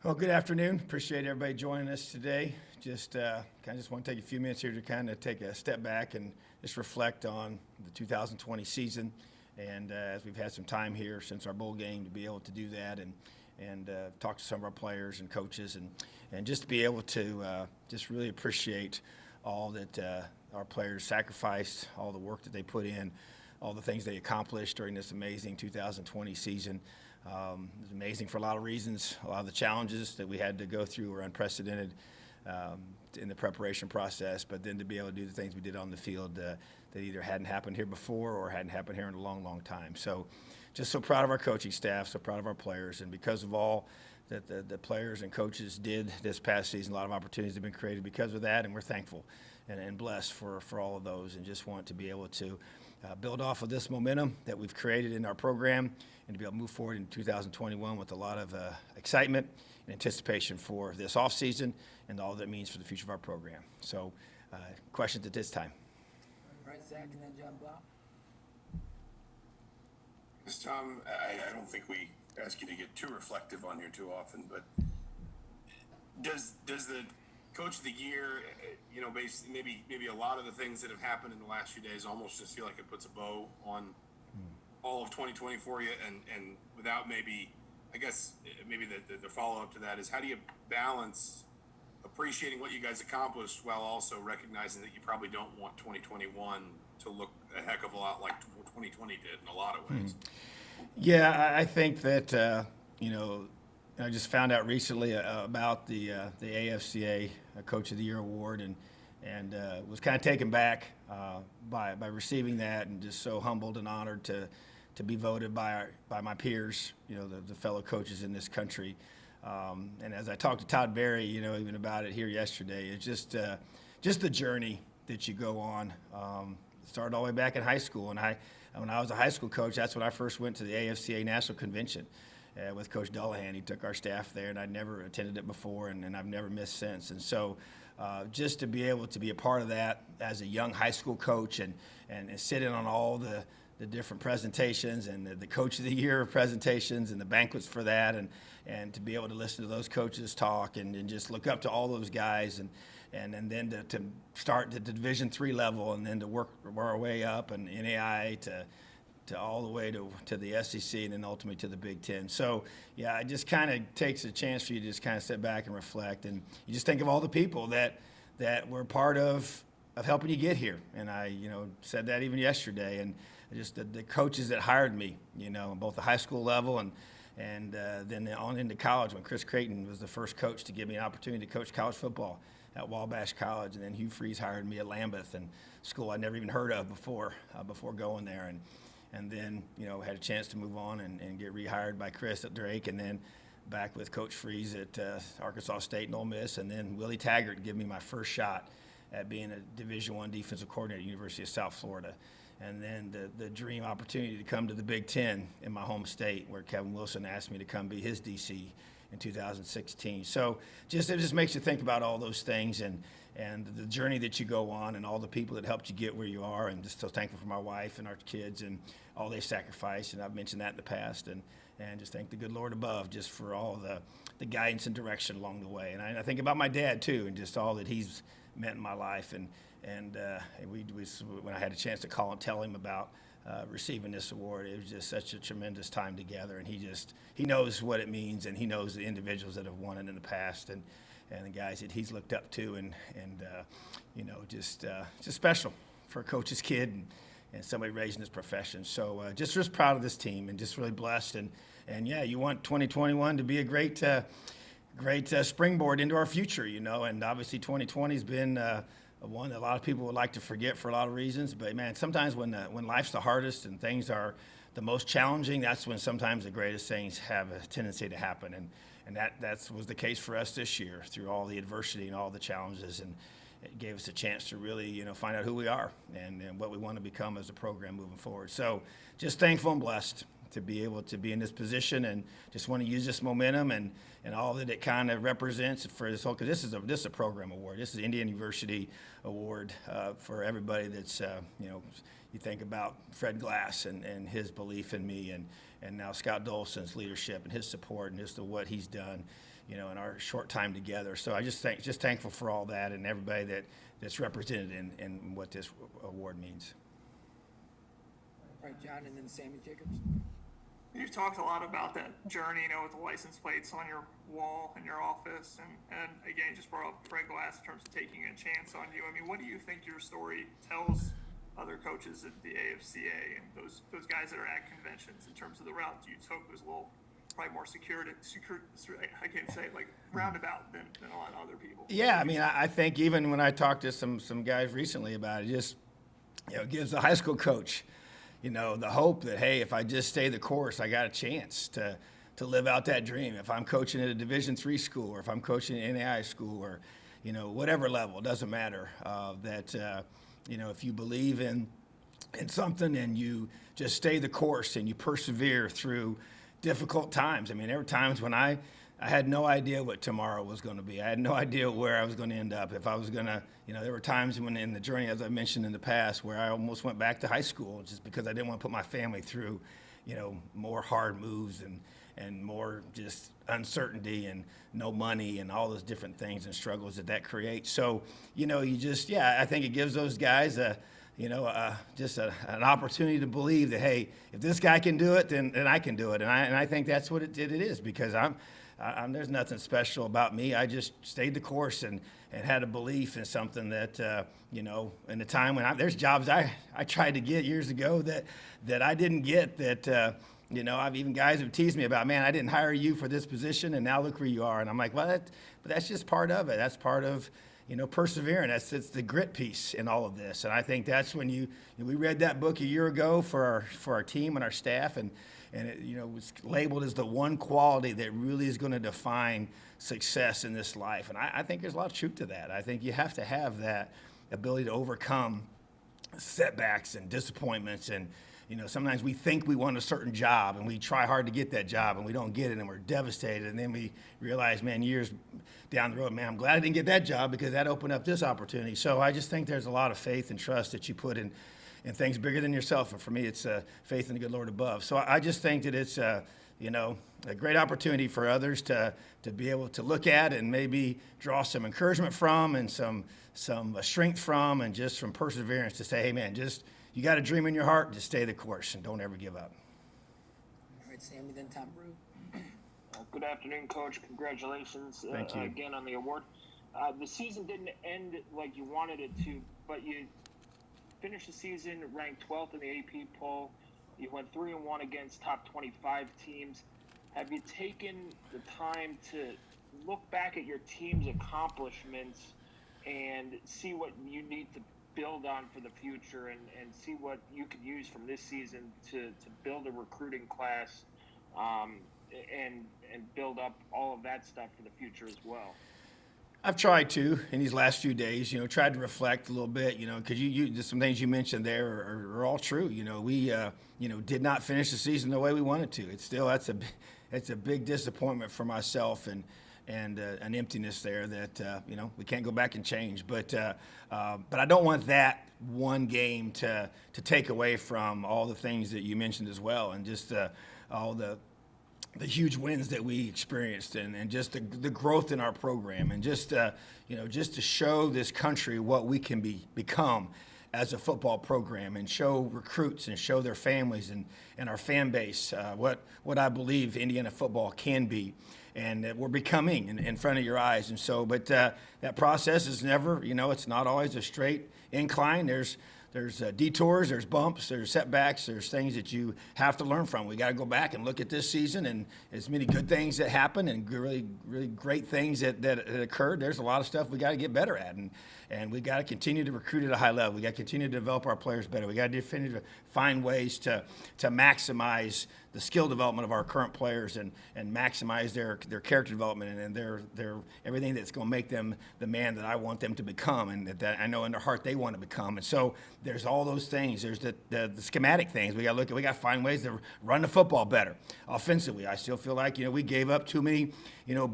Well, good afternoon. Appreciate everybody joining us today. Just want to take a few minutes here to kind of take a step back and just reflect on the 2020 season. And as we've had some time here since our bowl game to be able to do that and talk to some of our players and coaches and just to be able to just really appreciate all that our players sacrificed, all the work that they put in, all the things they accomplished during this amazing 2020 season. It was amazing for a lot of reasons. A lot of the challenges that we had to go through were unprecedented in the preparation process, but then to be able to do the things we did on the field that either hadn't happened here before or hadn't happened here in a long, long time. So just so proud of our coaching staff, so proud of our players, and because of all that the players and coaches did this past season, a lot of opportunities have been created because of that, and we're thankful and blessed for all of those, and just want to be able to build off of this momentum that we've created in our program and to be able to move forward in 2021 with a lot of excitement and anticipation for this offseason and all that means for the future of our program. So, questions at this time? All right, Zach, and then John Blau. Tom, I don't think we ask you to get too reflective on here too often, but does the Coach of the Year, maybe a lot of the things that have happened in the last few days almost just feel like it puts a bow on all of 2020 for you, and without maybe the follow-up to that is, how do you balance appreciating what you guys accomplished while also recognizing that you probably don't want 2021 to look a heck of a lot like 2020 did in a lot of ways? Yeah, I think that, I just found out recently about the AFCA Coach of the Year award and was kind of taken back by receiving that, and just so humbled and honored to be voted by my peers, the fellow coaches in this country. And as I talked to Todd Berry, even about it here yesterday, it's just the journey that you go on. Started all the way back in high school, and when I was a high school coach, that's when I first went to the AFCA National Convention with Coach Dullahan. He took our staff there, and I'd never attended it before, and I've never missed since. And so just to be able to be a part of that as a young high school coach and sit in on all the different presentations and the Coach of the Year presentations and the banquets for that, and to be able to listen to those coaches talk and just look up to all those guys and then to start at the Division III level, and then to work our way up and NAI to all the way to the SEC, and then ultimately to the Big Ten. So, yeah, it just kind of takes a chance for you to just kind of sit back and reflect, and you just think of all the people that were part of helping you get here. And I, said that even yesterday, and just the coaches that hired me, both the high school level and then on into college, when Chris Creighton was the first coach to give me an opportunity to coach college football at Wabash College, and then Hugh Freeze hired me at Lambeth, and school I'd never even heard of before going there, and then had a chance to move on and get rehired by Chris at Drake, and then back with Coach Freeze at Arkansas State and Ole Miss, and then Willie Taggart gave me my first shot at being a Division I defensive coordinator at the University of South Florida. And then the dream opportunity to come to the Big Ten in my home state, where Kevin Wilson asked me to come be his DC in 2016. So it just makes you think about all those things and the journey that you go on and all the people that helped you get where you are, and just so thankful for my wife and our kids and all they sacrificed. And I've mentioned that in the past, and just thank the good Lord above just for all the guidance and direction along the way. And I think about my dad too, and just all that he's meant in my life. And when I had a chance to call and tell him about receiving this award, it was just such a tremendous time together. And he knows what it means, and he knows the individuals that have won it in the past, and the guys that he's looked up to, and just special for a coach's kid and somebody raised in this profession. So just proud of this team, and just really blessed. And yeah, you want 2021 to be a great springboard into our future, and obviously 2020 has been one that a lot of people would like to forget for a lot of reasons. But man, sometimes when life's the hardest and things are the most challenging, that's when sometimes the greatest things have a tendency to happen. And that was the case for us this year through all the adversity and all the challenges, and it gave us a chance to really, find out who we are and what we want to become as a program moving forward. So just thankful and blessed to be able to be in this position, and just want to use this momentum and all that it kind of represents for this whole, because this is a program award. This is the Indiana University Award for everybody that's, you think about Fred Glass and his belief in me, now Scott Dolson's leadership and his support and just what he's done, in our short time together. So I just thankful for all that and everybody that's represented in what this award means. All right, John, and then Sammy Jacobs. You've talked a lot about that journey, with the license plates on your wall in your office, and again, you just brought up Fred Glass in terms of taking a chance on you. I mean, what do you think your story tells other coaches at the AFCA and those guys that are at conventions in terms of the route you took was a little probably more secure, I can't say, like roundabout than a lot of other people? Yeah, I mean, I think even when I talked to some guys recently about it, just gives the high school coach the hope that, hey, if I just stay the course, I got a chance to live out that dream. If I'm coaching at a Division III school, or if I'm coaching at NAI school, or, whatever level, it doesn't matter. If you believe in something and you just stay the course and you persevere through difficult times. I mean, there were times when I had no idea what tomorrow was going to be. I had no idea where I was going to end up. If I was going to, there were times when in the journey, as I mentioned in the past, where I almost went back to high school just because I didn't want to put my family through, more hard moves and more just uncertainty and no money and all those different things and struggles that creates. So, I think it gives those guys an opportunity to believe that, hey, if this guy can do it, then I can do it. And I think that's what it is, because there's nothing special about me. I just stayed the course and had a belief in something that, in the time when there's jobs I tried to get years ago that I didn't get, that, I've even guys have teased me about, man, I didn't hire you for this position and now look where you are. And I'm like, well, but that's just part of it. That's part of, persevering. It's the grit piece in all of this. And I think that's when we read that book a year ago for our team and our staff, and it, was labeled as the one quality that really is going to define success in this life. And I think there's a lot of truth to that. I think you have to have that ability to overcome setbacks and disappointments. And, sometimes we think we want a certain job and we try hard to get that job and we don't get it and we're devastated. And then we realize, man, years down the road, man, I'm glad I didn't get that job because that opened up this opportunity. So I just think there's a lot of faith and trust that you put in things bigger than yourself. And for me, it's faith in the good Lord above. So I just think that it's, a great opportunity for others to be able to look at and maybe draw some encouragement from and some strength from, and just from perseverance to say, hey, man, you got a dream in your heart, just stay the course and don't ever give up. All right, Sammy, then Tom Brew. Good afternoon, Coach. Congratulations Thank you. again on the award. The season didn't end like you wanted it to, but you finished the season ranked 12th in the AP poll. You went 3-1 against top 25 teams. Have you taken the time to look back at your team's accomplishments and see what you need to build on for the future, and see what you could use from this season to build a recruiting class and build up all of that stuff for the future as well? I've tried to in these last few days, tried to reflect a little bit, because just some things you mentioned there are all true. We did not finish the season the way we wanted to. It's a big disappointment for myself and an emptiness there that we can't go back and change. But I don't want that one game to take away from all the things that you mentioned as well, and just all the huge wins that we experienced, and just the growth in our program, and just to show this country what we can become as a football program, and show recruits and show their families and our fan base what I believe Indiana football can be, and that we're becoming in front of your eyes. And so, but that process is never, it's not always a straight incline. There's detours, there's bumps, there's setbacks, there's things that you have to learn from. We got to go back and look at this season, and as many good things that happened and really, really great things that occurred. There's a lot of stuff we got to get better at, and we got to continue to recruit at a high level. We got to continue to develop our players better. We got to continue to find ways to maximize the skill development of our current players and maximize their character development and their everything that's going to make them the man that I want them to become, and that I know in their heart they want to become. And so there's all those things. There's the schematic things. We got to look at. We got to find ways to run the football better offensively. I still feel like we gave up too many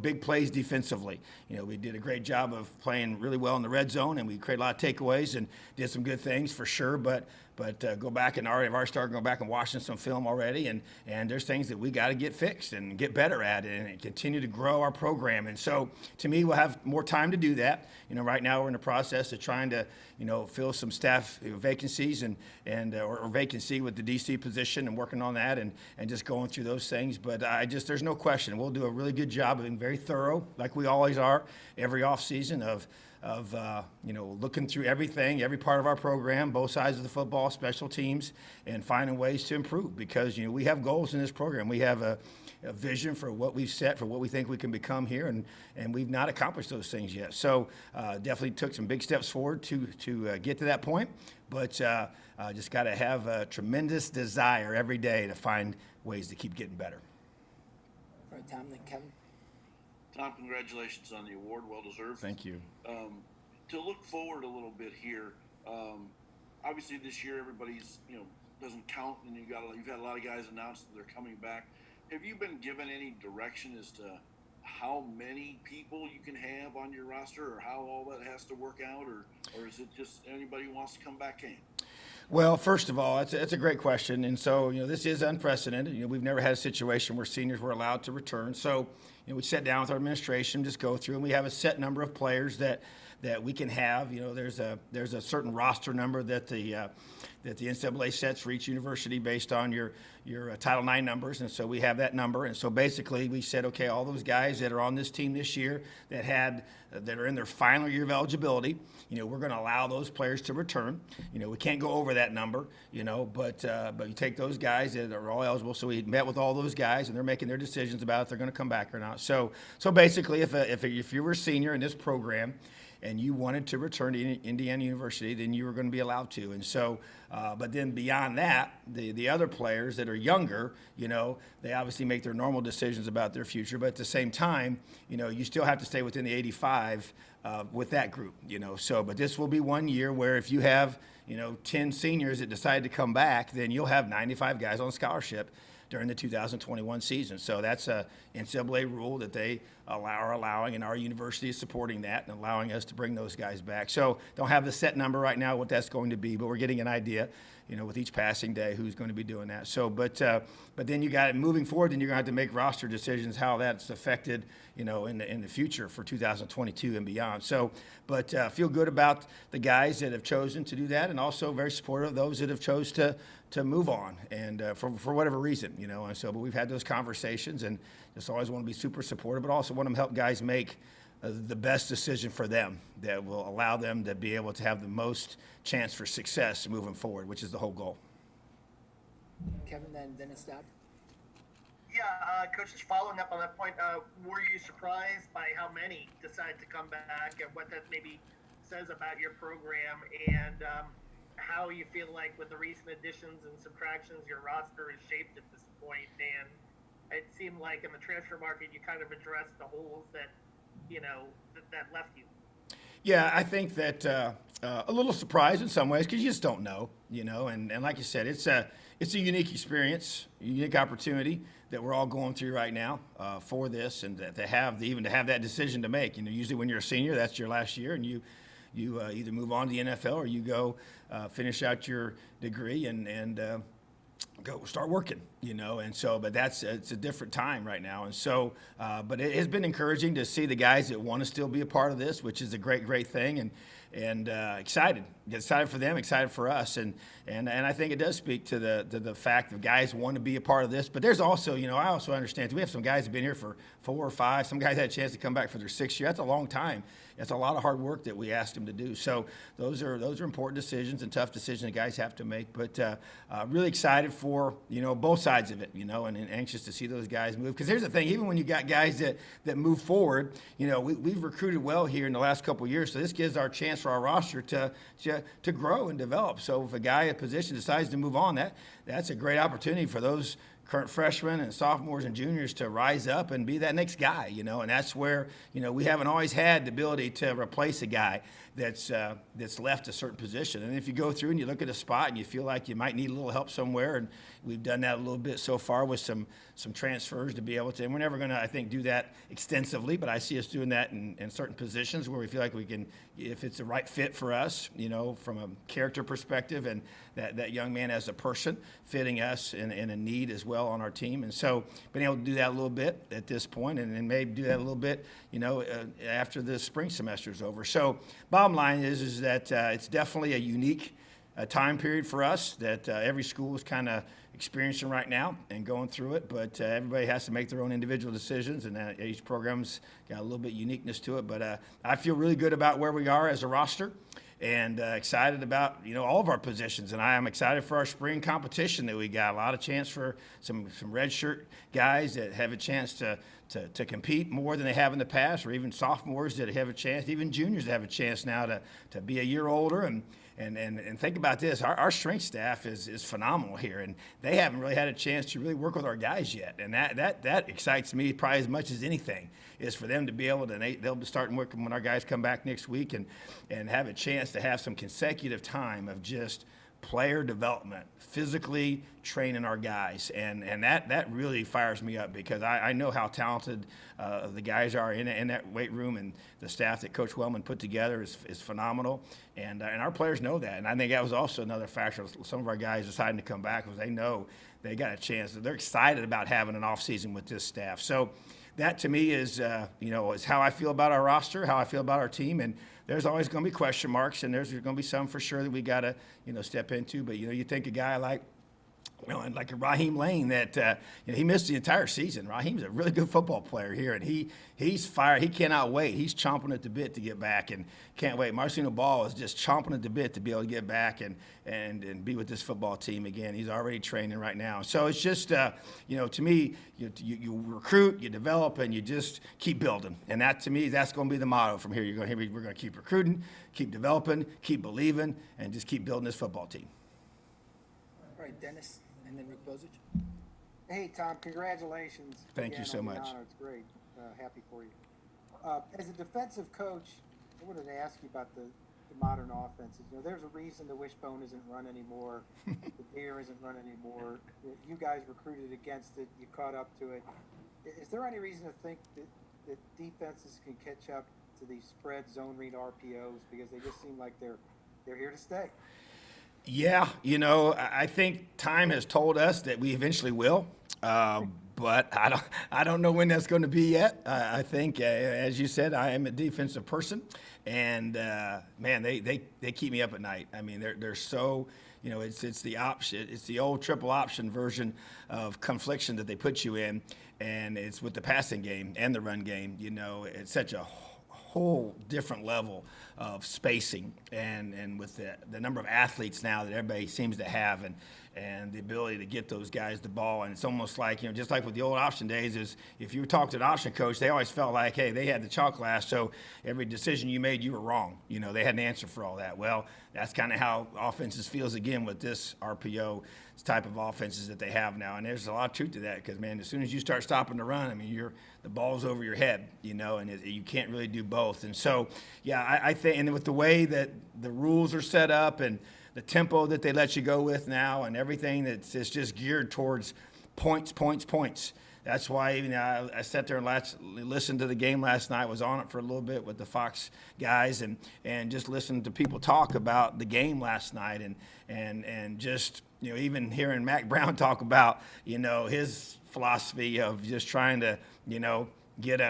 big plays defensively. We did a great job of playing really well in the red zone, and we created a lot of takeaways and did some good things for sure. But go back and I've already started going back and watching some film already, and there's things that we got to get fixed and get better at and continue to grow our program. And so to me, we'll have more time to do that. Right now we're in the process of trying to, fill some staff vacancies or vacancy with the DC position and working on that and just going through those things. But there's no question we'll do a really good job of being very thorough, like we always are every off season of looking through everything, every part of our program, both sides of the football, special teams, and finding ways to improve because, we have goals in this program. We have a vision for what we've set, for what we think we can become here, and we've not accomplished those things yet. So definitely took some big steps forward to get to that point, but just got to have a tremendous desire every day to find ways to keep getting better. All right, Tom, then Kevin. Tom, congratulations on the award. Well deserved. Thank you. To look forward a little bit here, obviously this year everybody's doesn't count, and you've had a lot of guys announce that they're coming back. Have you been given any direction as to how many people you can have on your roster, or how all that has to work out, or is it just anybody who wants to come back can? Well, first of all, it's a great question, and so this is unprecedented. We've never had a situation where seniors were allowed to return. So we sat down with our administration, just go through, and we have a set number of players that we can have. There's a certain roster number that the NCAA sets for each university based on your Title IX numbers, and so we have that number. And so basically, we said, okay, all those guys that are on this team this year that are in their final year of eligibility, we're going to allow those players to return. We can't go over that number, but you take those guys that are all eligible. So we met with all those guys, and they're making their decisions about if they're going to come back or not. So basically, if you were a senior in this program and you wanted to return to Indiana University, then you were going to be allowed to. And so, but then beyond that, the other players that are younger, they obviously make their normal decisions about their future. But at the same time, you still have to stay within the 85 with that group, So, but this will be 1 year where if you have, 10 seniors that decide to come back, then you'll have 95 guys on scholarship during the 2021 season. So that's a NCAA rule that they are allowing, and our university is supporting that and allowing us to bring those guys back. So don't have the set number right now what that's going to be, but we're getting an idea, with each passing day who's going to be doing that. So, but then you got it moving forward, then you're going to have to make roster decisions how that's affected, in the future for 2022 and beyond. So, but feel good about the guys that have chosen to do that, and also very supportive of those that have chose to move on and for whatever reason, And so, but we've had those conversations, and just always want to be super supportive, but also want to help guys make the best decision for them that will allow them to be able to have the most chance for success moving forward, which is the whole goal. Kevin, then Dennis Stout. Yeah, Coach, just following up on that point, were you surprised by how many decided to come back and what that maybe says about your program, and how you feel like with the recent additions and subtractions, your roster is shaped at this point? And it seemed like in the transfer market, you kind of addressed the holes that, that left you. Yeah, I think that a little surprised in some ways because you just don't know, and like you said, it's a unique experience, a unique opportunity that we're all going through right now for this, and to have that decision to make. Usually when you're a senior, that's your last year, and you either move on to the NFL or you go finish out your degree and go start working, and so, but it's a different time right now. And so, but it has been encouraging to see the guys that want to still be a part of this, which is a great thing, and excited for them, excited for us. And I think it does speak to the fact that guys want to be a part of this, but there's also, I also understand we have some guys that have been here for 4 or 5, some guys had a chance to come back for their 6th year. That's a long time. That's a lot of hard work that we asked them to do. So those are important decisions and tough decisions that guys have to make. But really excited for both sides of it, and anxious to see those guys move. Because here's the thing: even when you got guys that move forward, we've recruited well here in the last couple of years. So this gives our chance for our roster to grow and develop. So if a guy at position decides to move on, that's a great opportunity for those current freshmen and sophomores and juniors to rise up and be that next guy, and that's where, we haven't always had the ability to replace a guy that's left a certain position. And if you go through and you look at a spot and you feel like you might need a little help somewhere, and we've done that a little bit so far with some transfers to be able to, and we're never going to, I think, do that extensively, but I see us doing that in certain positions where we feel like we can, if it's the right fit for us, from a character perspective, and that young man as a person fitting us in a need as well on our team. And so been able to do that a little bit at this point, and maybe do that a little bit, after the spring semester is over. So bottom line is that it's definitely a unique time period for us that every school is kind of experiencing right now and going through it, but everybody has to make their own individual decisions, and each program's got a little bit uniqueness to it. But I feel really good about where we are as a roster, and excited about all of our positions, and I am excited for our spring competition that we got. A lot of chance for some red shirt guys that have a chance to compete more than they have in the past, or even sophomores that have a chance, even juniors that have a chance now to be a year older. And think about this, our strength staff is phenomenal here, and they haven't really had a chance to really work with our guys yet. And that excites me probably as much as anything, is for them to be able to, they'll be starting working when our guys come back next week, and have a chance to have some consecutive time of just player development, physically training our guys, and that really fires me up, because I know how talented the guys are in that weight room, and the staff that Coach Wellman put together is phenomenal, and our players know that. And I think that was also another factor of some of our guys deciding to come back, was they know they got a chance. They're excited about having an off season with this staff. So that to me is is how I feel about our roster, how I feel about our team. And there's always going to be question marks, and there's going to be some for sure that we got to step into. But you think a guy like like a Raheem Lane that he missed the entire season. Raheem's a really good football player here, and he's fired. He cannot wait. He's chomping at the bit to get back, and can't wait. Marcino Ball is just chomping at the bit to be able to get back and be with this football team again. He's already training right now. So it's just to me, you recruit, you develop, and you just keep building. And that to me, that's going to be the motto from here. We're going to keep recruiting, keep developing, keep believing, and just keep building this football team. All right, Dennis, and then Rick Bozich. Hey, Tom, congratulations. Thank you again so on the much. honor. It's great. Happy for you. As a defensive coach, I wanted to ask you about the modern offenses. There's a reason the wishbone isn't run anymore. The deer isn't run anymore. You guys recruited against it. You caught up to it. Is there any reason to think that defenses can catch up to these spread zone read RPOs, because they just seem like they're here to stay? Yeah, I think time has told us that we eventually will, but I don't know when that's going to be yet. I think, as you said, I am a defensive person, and man, they keep me up at night. I mean, they're so. It's the option. It's the old triple option version of confliction that they put you in, and it's with the passing game and the run game. It's such a whole different level of spacing, and with the number of athletes now that everybody seems to have, and the ability to get those guys the ball. And it's almost like, just like with the old option days, is if you talk to an option coach, they always felt like, hey, they had the chalk glass, so every decision you made, you were wrong. They had an answer for all that. Well, that's kind of how offenses feels again with this RPO type of offenses that they have now. And there's a lot of truth to that, because, man, as soon as you start stopping the run, I mean, the ball's over your head, and you can't really do both. And so, yeah, I think, and with the way that the rules are set up, and the tempo that they let you go with now, and everything it's just geared towards points. That's why even I sat there and listened to the game last night, was on it for a little bit with the Fox guys, and just listened to people talk about the game last night, and just, even hearing Mac Brown talk about, his philosophy of just trying to, get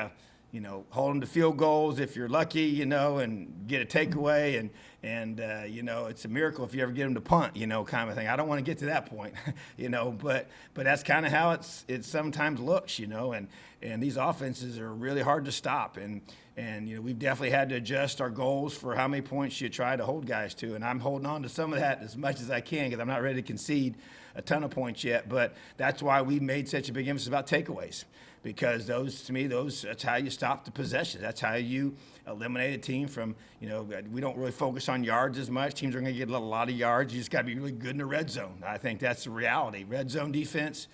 hold them to field goals if you're lucky, and get a takeaway, and it's a miracle if you ever get them to punt, kind of thing. I don't want to get to that point, but that's kind of how it sometimes looks, and these offenses are really hard to stop, and we've definitely had to adjust our goals for how many points you try to hold guys to, and I'm holding on to some of that as much as I can, because I'm not ready to concede a ton of points yet. But that's why we made such a big emphasis about takeaways, because that's how you stop the possession. That's how you eliminate a team from, we don't really focus on yards as much. Teams are going to get a lot of yards. You just got to be really good in the red zone. I think that's the reality. Red zone defense,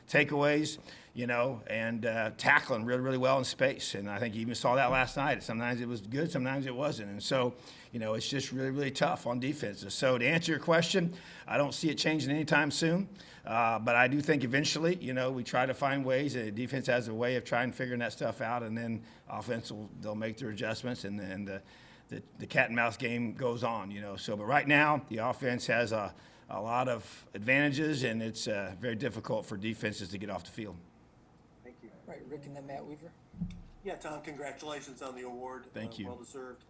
takeaways, and tackling really, really well in space. And I think you even saw that last night. Sometimes it was good, sometimes it wasn't. And so, it's just really, really tough on defenses. So to answer your question, I don't see it changing anytime soon. But I do think eventually, we try to find ways. Defense has a way of trying to figure that stuff out, and then offense they'll make their adjustments, and then the cat and mouse game goes on. So, but right now the offense has a lot of advantages, and it's very difficult for defenses to get off the field. Thank you. Right, Rick and then Matt Weaver. Yeah, Tom, congratulations on the award. Thank you. Well deserved.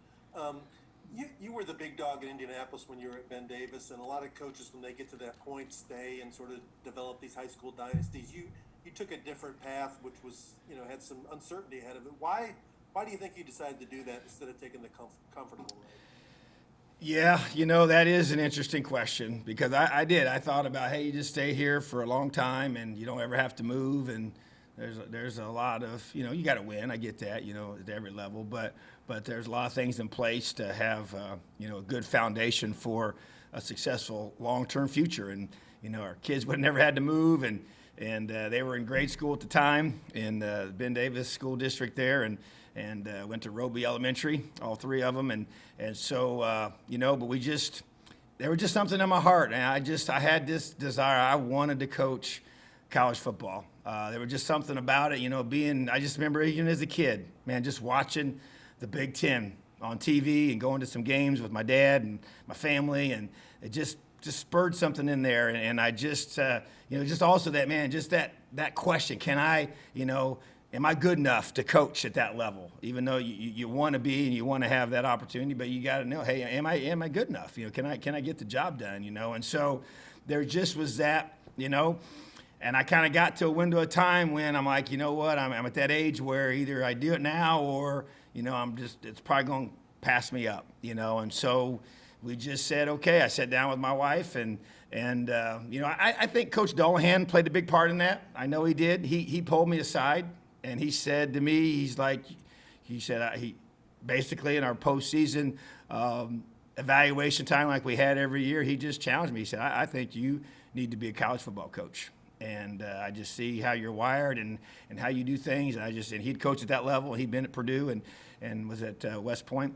You were the big dog in Indianapolis when you were at Ben Davis, and a lot of coaches, when they get to that point, stay and sort of develop these high school dynasties. You took a different path, which was, had some uncertainty ahead of it. Why do you think you decided to do that instead of taking the comfortable road? Yeah, that is an interesting question, because I did. I thought about, hey, you just stay here for a long time and you don't ever have to move, and there's a lot of, you got to win. I get that, at every level, but there's a lot of things in place to have, a good foundation for a successful long-term future. And, our kids would have never had to move, and they were in grade school at the time in the Ben Davis school district there, and went to Roby Elementary, all three of them, and so but there was just something in my heart, and I had this desire. I wanted to coach college football. There was just something about it, I just remember even as a kid, man, just watching the Big Ten on TV and going to some games with my dad and my family, and it just spurred something in there, and I just just also that, man, just that question, can I, am I good enough to coach at that level? Even though you want to be and you want to have that opportunity, but you got to know, hey, am I good enough? Can I get the job done? And so there just was that, and I kind of got to a window of time when I'm like, you know what, I'm at that age where either I do it now or it's probably going to pass me up, and so we just said, okay. I sat down with my wife, and I think Coach Dullahan played a big part in that. I know he did. He pulled me aside, and he said to me, he said basically in our postseason evaluation time like we had every year, he just challenged me. He said, I think you need to be a college football coach. And I just see how you're wired and how you do things. And he'd coached at that level. He'd been at Purdue and was at West Point,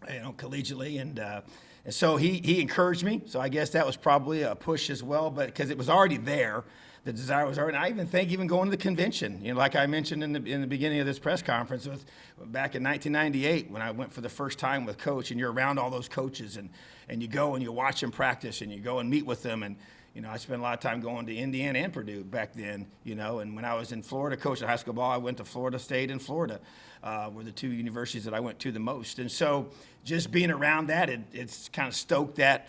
collegiately. And so he encouraged me. So I guess that was probably a push as well, but because it was already there. The desire was already, and I even think going to the convention, like I mentioned in the beginning of this press conference, back in 1998 when I went for the first time with Coach, and you're around all those coaches, and you go and you watch them practice, and you go and meet with them, and I spent a lot of time going to Indiana and Purdue back then, and when I was in Florida coaching high school ball, I went to Florida State and Florida, were the two universities that I went to the most, and so just being around that, it's kind of stoked that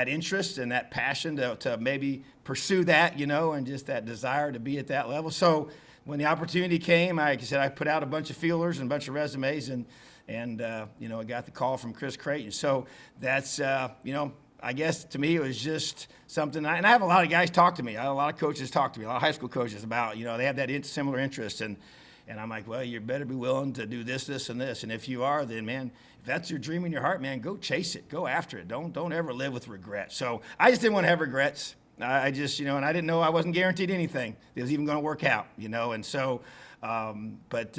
interest and that passion to maybe pursue that, and just that desire to be at that level. So when the opportunity came, like I said, I put out a bunch of feelers and a bunch of resumes, and I got the call from Chris Creighton. So that's, I guess to me it was just something, and I have a lot of guys talk to me. I have a lot of coaches talk to me, a lot of high school coaches about, they have that similar interest, and I'm like, well, you better be willing to do this, this, and this. And if you are, then, man, if that's your dream in your heart, man, go chase it. Go after it. Don't ever live with regret. So I just didn't want to have regrets. I just, and I didn't know I wasn't guaranteed anything that was even going to work out, and so, but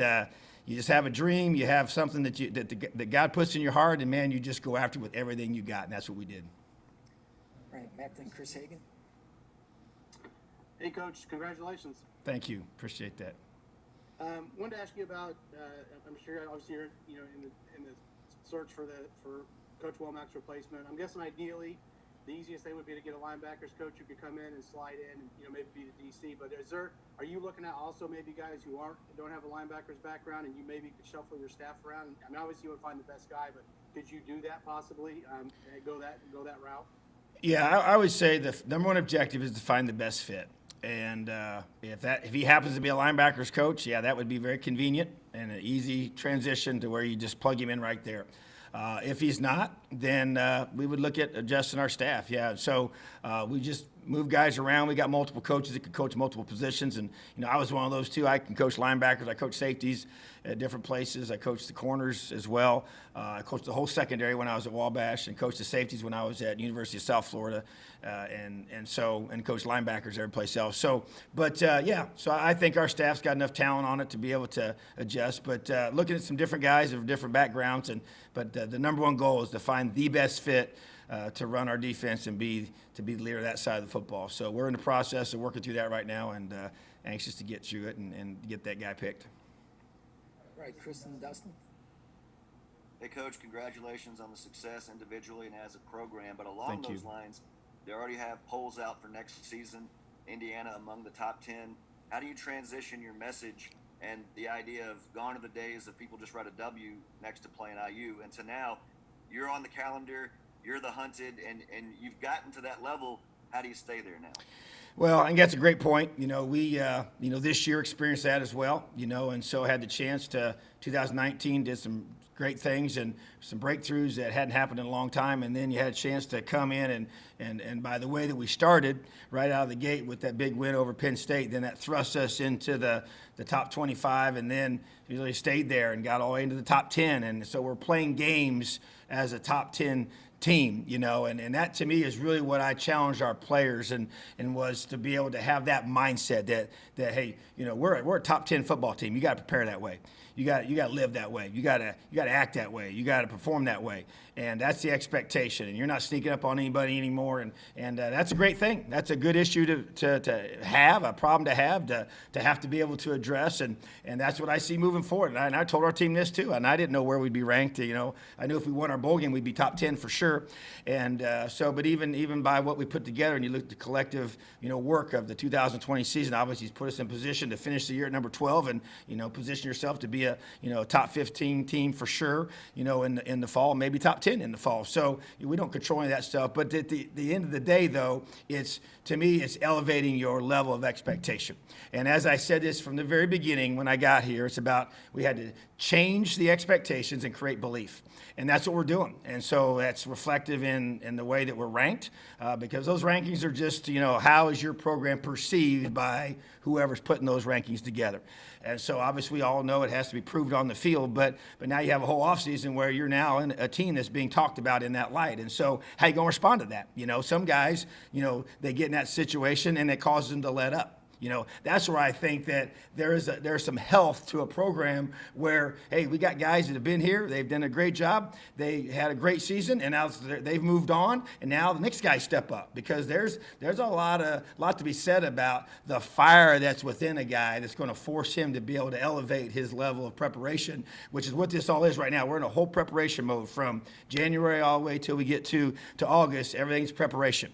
you just have a dream. You have something that God puts in your heart, and, man, you just go after it with everything you got, and that's what we did. Right, Matt and Chris Hagan. Hey, Coach, congratulations. Thank you. Appreciate that. Wanted to ask you about. I'm sure obviously you're in the search for Coach Womack's replacement. I'm guessing ideally, the easiest thing would be to get a linebackers coach who could come in and slide in and maybe be the DC. But are you looking at also maybe guys who don't have a linebackers background, and you maybe could shuffle your staff around? I mean, obviously you would find the best guy, but could you do that possibly? Go that route. Yeah, I would say the number one objective is to find the best fit. And if he happens to be a linebackers coach, yeah, that would be very convenient and an easy transition to where you just plug him in right there. If he's not, then we would look at adjusting our staff. Yeah, so we just move guys around. We got multiple coaches that can coach multiple positions, and I was one of those too. I can coach linebackers. I coach safeties at different places. I coached the corners as well. I coached the whole secondary when I was at Wabash, and coached the safeties when I was at University of South Florida, and coached linebackers every place else. So I think our staff's got enough talent on it to be able to adjust. But looking at some different guys of different backgrounds, but the number one goal is to find the best fit to run our defense and be the leader of that side of the football. So we're in the process of working through that right now, and anxious to get through it and get that guy picked. Right, Chris and Dustin. Hey, Coach, congratulations on the success individually and as a program. But along Thank you. those lines, they already have polls out for next season. Indiana among the top 10. How do you transition your message and the idea of gone are the days of people just write a W next to playing IU, and to now you're on the calendar, you're the hunted, and you've gotten to that level. How do you stay there now? Well, I think that's a great point. We this year experienced that as well, and so had the chance to 2019 did some great things and some breakthroughs that hadn't happened in a long time, and then you had a chance to come in and by the way that we started right out of the gate with that big win over Penn State, then that thrust us into the top 25, and then really stayed there and got all the way into the top 10, and so we're playing games as a top 10 team, and that to me is really what I challenged our players and was to be able to have that mindset that hey, we're a top 10 football team. You got to prepare that way. You got to live that way. You got to act that way. You got to perform that way. And that's the expectation. And you're not sneaking up on anybody anymore. And that's a great thing. That's a good issue to have, a problem to have to be able to address. And that's what I see moving forward. And I told our team this too. And I didn't know where we'd be ranked. I knew if we won our bowl game, we'd be top 10 for sure. And but even by what we put together, and you look at the collective work of the 2020 season, obviously it's put us in position to finish the year at number 12 and position yourself to be a top 15 team for sure. In the fall, maybe top 10 in the fall. So we don't control any of that stuff. But at the end of the day, though, to me, it's elevating your level of expectation. And as I said this from the very beginning when I got here, it's about we had to change the expectations and create belief. And that's what we're doing. And so that's reflective in the way that we're ranked, because those rankings are just, how is your program perceived by whoever's putting those rankings together. And so obviously we all know it has to be proved on the field, but now you have a whole offseason where you're now in a team that's being talked about in that light. And so how you going to respond to that? Some guys, they get in that situation and it causes them to let up. That's where I think that there's some health to a program where, hey, we got guys that have been here, they've done a great job, they had a great season, and now they've moved on, and now the next guys step up, because there's a lot to be said about the fire that's within a guy that's going to force him to be able to elevate his level of preparation, which is what this all is right now. We're in a whole preparation mode from January all the way till we get to August. Everything's preparation.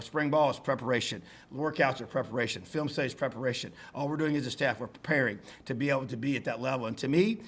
Spring ball is preparation. Workouts are preparation. Film studies preparation. All we're doing as a staff, we're preparing to be able to be at that level. And to me,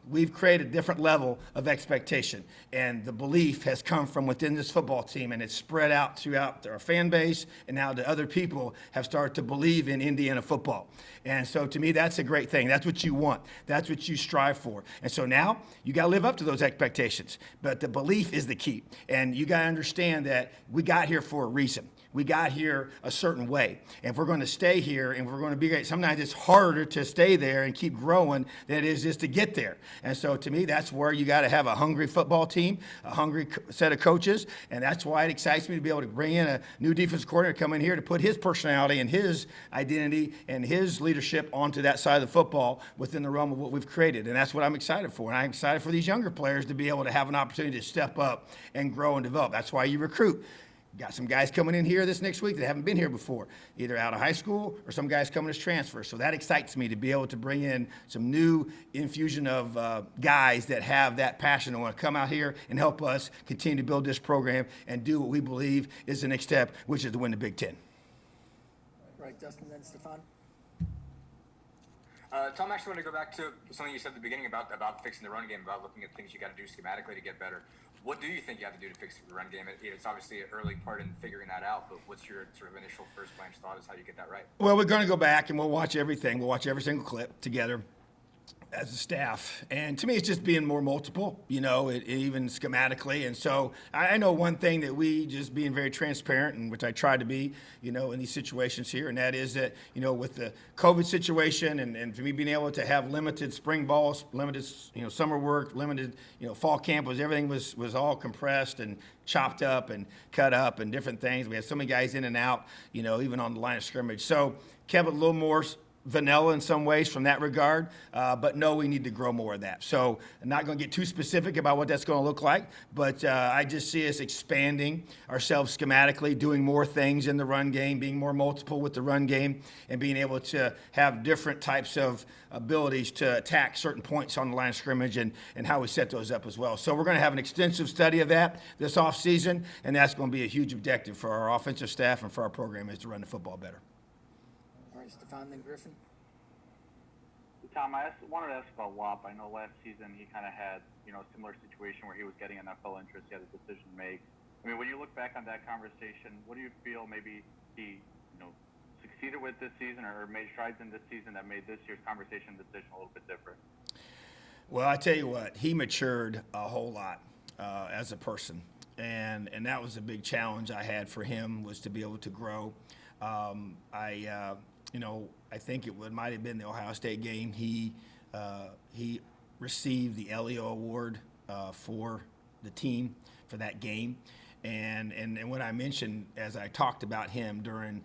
we've created a different level of expectation. And the belief has come from within this football team, and it's spread out throughout our fan base, and now the other people have started to believe in Indiana football. And so to me, that's a great thing. That's what you want. That's what you strive for. And so now you got to live up to those expectations. But the belief is the key. And you got to understand that we got here for a reason. We got here a certain way. And if we're going to stay here and we're going to be great, sometimes it's harder to stay there and keep growing than it is just to get there. And so to me, that's where you got to have a hungry football team, a hungry set of coaches. And that's why it excites me to be able to bring in a new defensive coordinator, come in here to put his personality and his identity and his leadership onto that side of the football within the realm of what we've created. And that's what I'm excited for. And I'm excited for these younger players to be able to have an opportunity to step up and grow and develop. That's why you recruit. Got some guys coming in here this next week that haven't been here before, either out of high school or some guys coming as transfers. So that excites me to be able to bring in some new infusion of guys that have that passion and want to come out here and help us continue to build this program and do what we believe is the next step, which is to win the Big Ten. Right, Dustin, then Stefan. Tom, I actually want to go back to something you said at the beginning about fixing the run game, about looking at things you got to do schematically to get better. What do you think you have to do to fix the run game? It's obviously an early part in figuring that out, but what's your sort of initial first glance thought is how you get that right? Well, we're going to go back and we'll watch everything. We'll watch every single clip together. as a staff. And to me, it's just being more multiple, even schematically. And so I know one thing that we just being very transparent, and which I try to be, in these situations here, and that is that, with the COVID situation and for me being able to have limited spring balls, limited, summer work, limited, fall camp everything was all compressed and chopped up and cut up and different things. We had so many guys in and out, even on the line of scrimmage. So kept it a little more vanilla in some ways from that regard, but no, we need to grow more of that. So I'm not going to get too specific about what that's going to look like, but I just see us expanding ourselves schematically, doing more things in the run game, being more multiple with the run game, and being able to have different types of abilities to attack certain points on the line of scrimmage and how we set those up as well. So we're going to have an extensive study of that this offseason, and that's going to be a huge objective for our offensive staff and for our program is to run the football better. All right, Stefan, then Griffin. Tom, I wanted to ask about WAP. I know last season he kind of had, a similar situation where he was getting NFL interest. He had a decision to make. I mean, when you look back on that conversation, what do you feel maybe he, succeeded with this season or made strides in this season that made this year's conversation decision a little bit different? Well, I tell you what, he matured a whole lot as a person. And that was a big challenge I had for him was to be able to grow. I think it might have been the Ohio State game. He received the Elio Award for the team for that game, and what I mentioned as I talked about him during,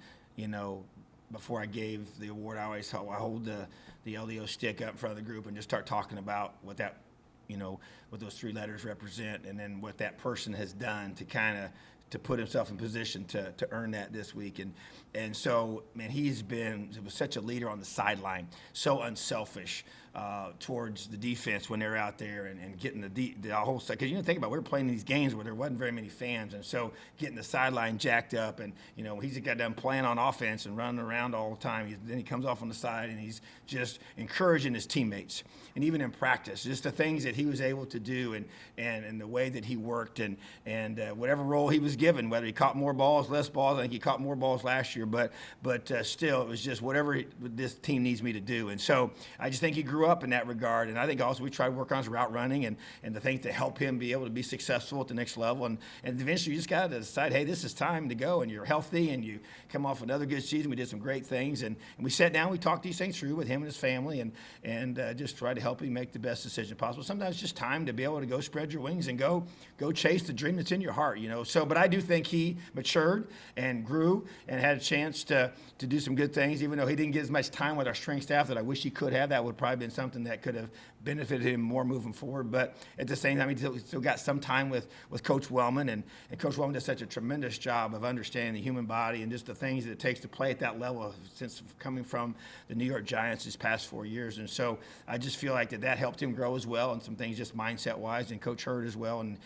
before I gave the award, I hold the Elio stick up in front of the group and just start talking about what that, what those three letters represent, and then what that person has done to put himself in position to earn that this week. And so, man, he was such a leader on the sideline, so unselfish towards the defense when they're out there and getting the whole side. Because think about, we were playing these games where there wasn't very many fans, and so getting the sideline jacked up, and he's got done playing on offense and running around all the time. Then he comes off on the side and he's just encouraging his teammates, and even in practice, just the things that he was able to do and the way that he worked and whatever role he was given, whether he caught more balls, less balls. I think he caught more balls last year, but still, it was just whatever this team needs me to do. And so I just think he grew up in that regard. And I think also we try to work on his route running and the things to help him be able to be successful at the next level. And eventually you just got to decide, hey, this is time to go. And you're healthy and you come off another good season. We did some great things. And we sat down, we talked these things through with him and his family and just tried to help him make the best decision possible. Sometimes it's just time to be able to go spread your wings and go chase the dream that's in your heart, So, but I do think he matured and grew and had a chance to do some good things, even though he didn't get as much time with our strength staff that I wish he could have. That would probably been something that could have benefited him more moving forward. But at the same time, he still got some time with Coach Wellman, and Coach Wellman does such a tremendous job of understanding the human body and just the things that it takes to play at that level since coming from the New York Giants these past 4 years. And so I just feel like that helped him grow as well, and some things just mindset-wise, and Coach Hurd as well, and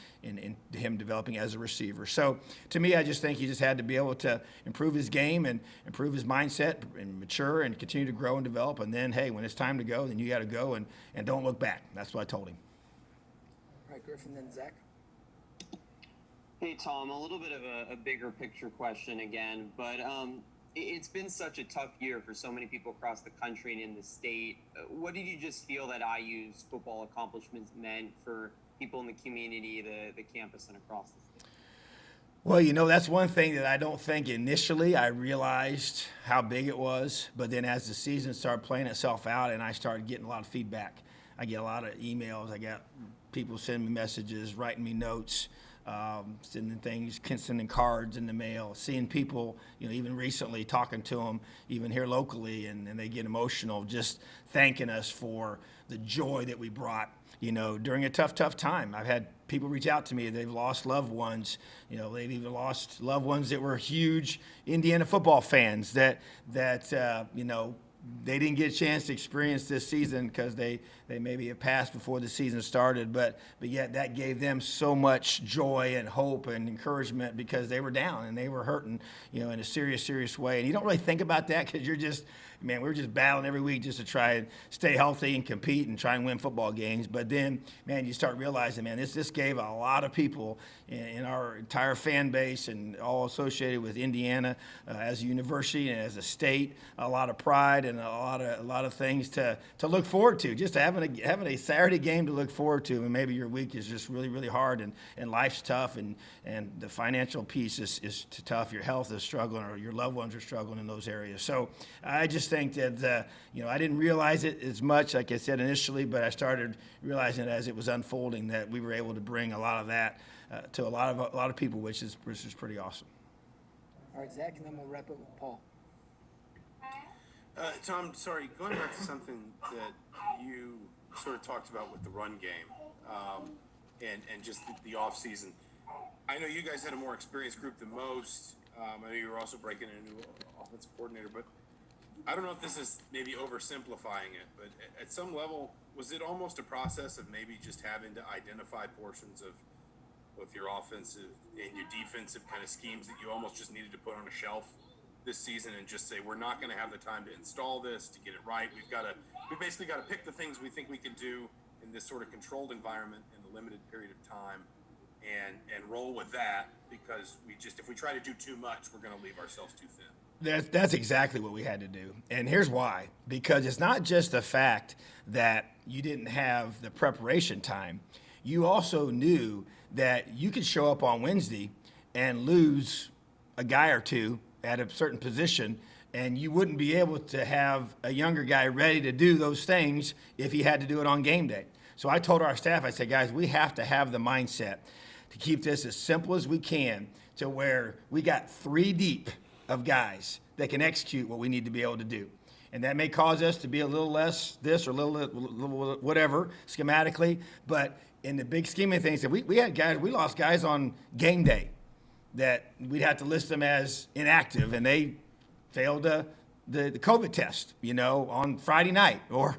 him developing as a receiver. So to me, I just think he just had to be able to improve his game and improve his mindset and mature and continue to grow and develop. And then, hey, when it's time to go, then you got to go and don't look back. That's what I told him. All right, Griffin, then Zach. Hey, Tom, a little bit of a bigger picture question again, but it's been such a tough year for so many people across the country and in the state. What did you just feel that IU's football accomplishments meant for people in the community, the campus, and across the state? Well, that's one thing that I don't think initially I realized how big it was. But then as the season started playing itself out and I started getting a lot of feedback, I get a lot of emails. I got people sending me messages, writing me notes, sending cards in the mail, seeing people, even recently talking to them, even here locally, and they get emotional just thanking us for the joy that we brought, during a tough time. I've had people reach out to me. They've lost loved ones. They've even lost loved ones that were huge Indiana football fans that they didn't get a chance to experience this season because they maybe have passed before the season started, but yet that gave them so much joy and hope and encouragement because they were down and they were hurting, in a serious way. And you don't really think about that because you're just, man, we were just battling every week just to try and stay healthy and compete and try and win football games. But then, man, you start realizing, man, this gave a lot of people in our entire fan base and all associated with Indiana as a university and as a state a lot of pride and a lot of things to look forward to. Just having a Saturday game to look forward to, and maybe your week is just really, really hard and life's tough and the financial piece is tough. Your health is struggling or your loved ones are struggling in those areas. So I just think that I didn't realize it as much, like I said initially, but I started realizing it as it was unfolding that we were able to bring a lot of that to a lot of people, which is pretty awesome. All right, Zach, and then we'll wrap up with Paul. Tom, sorry, going back to something that you sort of talked about with the run game and just the off season. I know you guys had a more experienced group than most. I know you were also breaking in a new offensive coordinator, but I don't know if this is maybe oversimplifying it, but at some level, was it almost a process of maybe just having to identify portions of both your offensive and your defensive kind of schemes that you almost just needed to put on a shelf this season and just say, we're not going to have the time to install this, to get it right. We basically got to pick the things we think we can do in this sort of controlled environment in a limited period of time and roll with that, because if we try to do too much, we're going to leave ourselves too thin. That's exactly what we had to do. And here's why. Because it's not just the fact that you didn't have the preparation time. You also knew that you could show up on Wednesday and lose a guy or two at a certain position, and you wouldn't be able to have a younger guy ready to do those things if he had to do it on game day. So I told our staff, I said, guys, we have to have the mindset to keep this as simple as we can to where we got 3 deep of guys that can execute what we need to be able to do. And that may cause us to be a little less this or a little whatever schematically, but in the big scheme of things, we lost guys on game day that we'd have to list them as inactive, and they failed the COVID test, on Friday night or,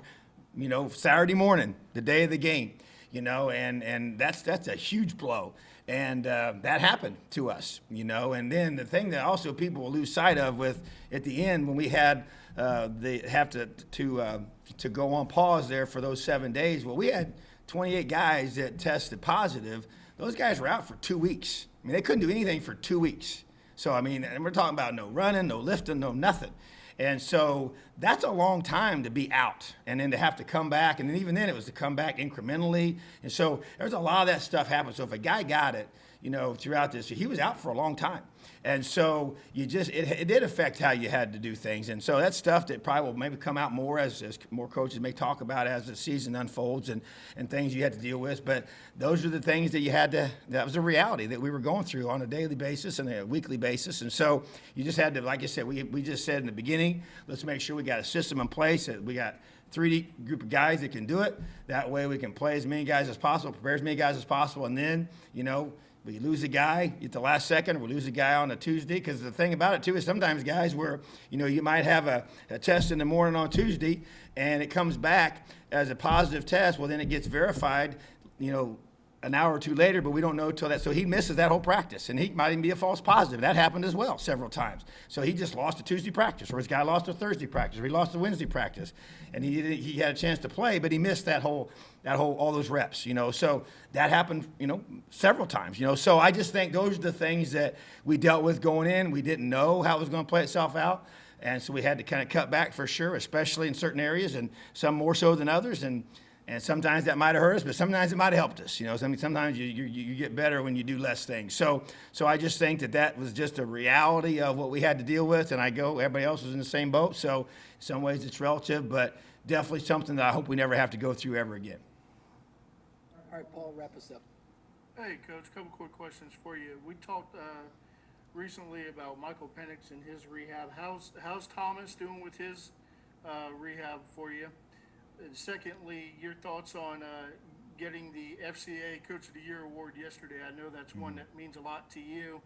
Saturday morning, the day of the game, and that's a huge blow. And that happened to us, and then the thing that also people will lose sight of with at the end when we had they have to go on pause there for those 7 days. Well, we had 28 guys that tested positive. Those guys were out for 2 weeks. I mean, they couldn't do anything for 2 weeks. So, and we're talking about no running, no lifting, no nothing. And so that's a long time to be out and then to have to come back. And then even then it was to come back incrementally. And so there's a lot of that stuff happen. So if a guy got it, throughout this, he was out for a long time. And so it did affect how you had to do things. And so that's stuff that probably will maybe come out more as more coaches may talk about as the season unfolds and things you had to deal with. But those are the things that that was a reality that we were going through on a daily basis and a weekly basis. And so you just had to, like I said, we just said in the beginning, let's make sure we got a system in place, that we got 3 group of guys that can do it. That way we can play as many guys as possible, prepare as many guys as possible. And then, we lose a guy at the last second, or we lose a guy on a Tuesday. Because the thing about it, too, is sometimes guys where, you might have a test in the morning on Tuesday, and it comes back as a positive test. Well, then it gets verified, an hour or two later, but we don't know until that. So he misses that whole practice, and he might even be a false positive. That happened as well several times. So he just lost a Tuesday practice, or his guy lost a Thursday practice, or he lost a Wednesday practice, and he had a chance to play, but he missed all those reps. So that happened, several times. So I just think those are the things that we dealt with going in. We didn't know how it was going to play itself out, and so we had to kind of cut back for sure, especially in certain areas, and some more so than others. And sometimes that might have hurt us, but sometimes it might have helped us. Sometimes you get better when you do less things. So I just think that was just a reality of what we had to deal with, and everybody else was in the same boat. So in some ways it's relative, but definitely something that I hope we never have to go through ever again. All right, Paul, wrap us up. Hey, Coach, a couple quick questions for you. We talked recently about Michael Penix and his rehab. How's Thomas doing with his rehab for you? And secondly, your thoughts on getting the FCA Coach of the Year award yesterday. I know that's one that means a lot to you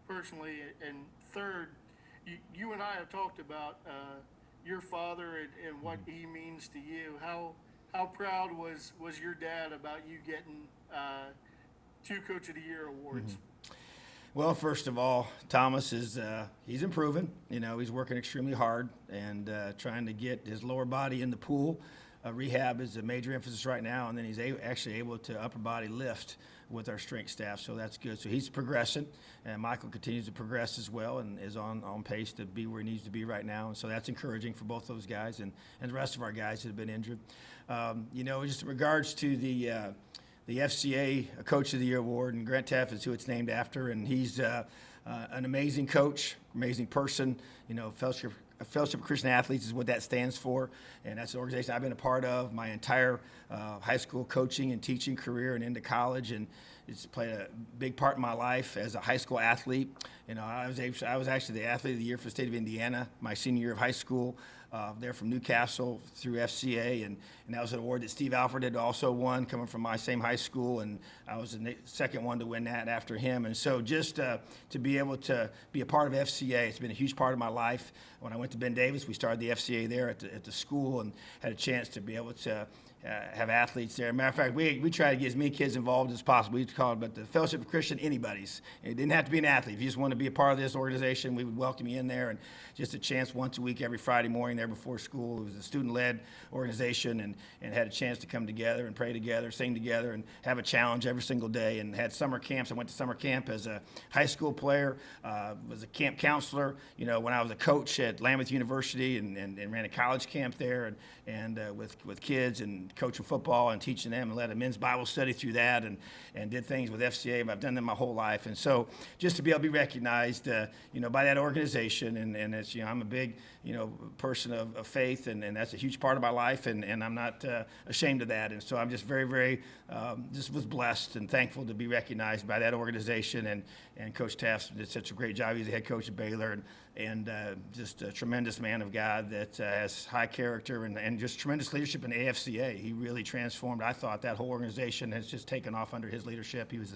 personally. And third, you and I have talked about your father and what he means to you. How proud was your dad about you getting 2 Coach of the Year awards? Well, first of all, Thomas is he's improving. You know, he's working extremely hard and trying to get his lower body in the pool. Rehab is a major emphasis right now, and then he's actually able to upper body lift with our strength staff, so that's good. So he's progressing, and Michael continues to progress as well and is on pace to be where he needs to be right now. And so that's encouraging for both those guys and the rest of our guys that have been injured. You know, just in regards to the FCA Coach of the Year award, and Grant Teff is who it's named after, and he's an amazing coach, amazing person. You know, Fellowship of Christian Athletes is what that stands for, and that's an organization I've been a part of my entire high school coaching and teaching career and into college, and it's played a big part in my life as a high school athlete. You know, I was actually the Athlete of the Year for the state of Indiana my senior year of high school. There from Newcastle through FCA, and that was an award that Steve Alford had also won, coming from my same high school, and I was the second one to win that after him. And so just to be able to be a part of FCA, it's been a huge part of my life. When I went to Ben Davis, we started the FCA there at the school and had a chance to be able to have athletes there. Matter of fact, we try to get as many kids involved as possible. We call it but the Fellowship of Christian Anybody's. It didn't have to be an athlete. If you just want to be a part of this organization, we would welcome you in there, and just a chance once a week, every Friday morning there before school. It was a student-led organization, and had a chance to come together and pray together, sing together, and have a challenge every single day, and had summer camps. I went to summer camp as a high school player, was a camp counselor, you know, when I was a coach at Lambuth University, and ran a college camp there, and with kids, and coaching football and teaching them, and led a men's Bible study through that, and did things with FCA. But I've done them my whole life, and so just to be able to be recognized, you know, by that organization, and it's, you know, I'm a big, you know, person of faith, and that's a huge part of my life, and I'm not ashamed of that. And so I'm just very, very just was blessed and thankful to be recognized by that organization, and Coach Taft did such a great job. He's the head coach at Baylor, and just a tremendous man of God that has high character and just tremendous leadership in AFCA. He really transformed, I thought, that whole organization has just taken off under his leadership. He was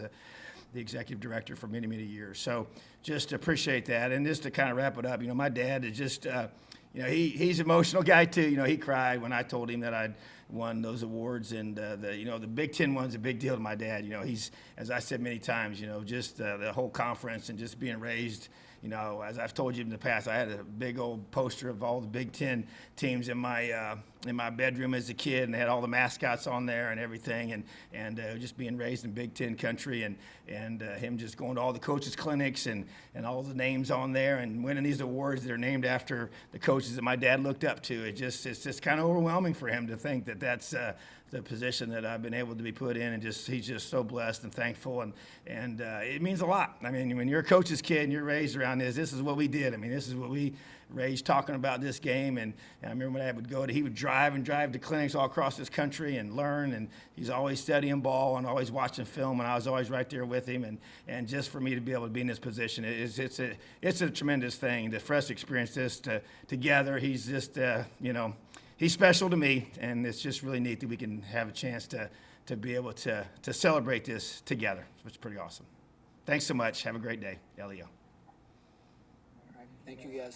the executive director for many, many years. So just appreciate that. And just to kind of wrap it up, you know, my dad is just, you know, he's an emotional guy too. You know, he cried when I told him that I'd won those awards, and you know, the Big Ten one's a big deal to my dad. You know, he's, as I said many times, you know, just the whole conference and just being raised. You know, as I've told you in the past, I had a big old poster of all the Big Ten teams in my bedroom as a kid, and they had all the mascots on there and everything, and just being raised in Big Ten country, and him just going to all the coaches' clinics and all the names on there, and winning these awards that are named after the coaches that my dad looked up to. It's just kind of overwhelming for him to think that that's the position that I've been able to be put in, and he's just so blessed and thankful, and it means a lot. I mean, when you're a coach's kid and you're raised around this is what we did. I mean, this is what we raised talking about this game, and I remember when Dad would he would drive to clinics all across this country and learn, and he's always studying ball and always watching film, and I was always right there with him, and just for me to be able to be in this position, it's a tremendous thing. For us to experience this together, he's just, you know, he's special to me, and it's just really neat that we can have a chance to be able to celebrate this together, which is pretty awesome. Thanks so much. Have a great day. Leo. All right. Thank you, guys.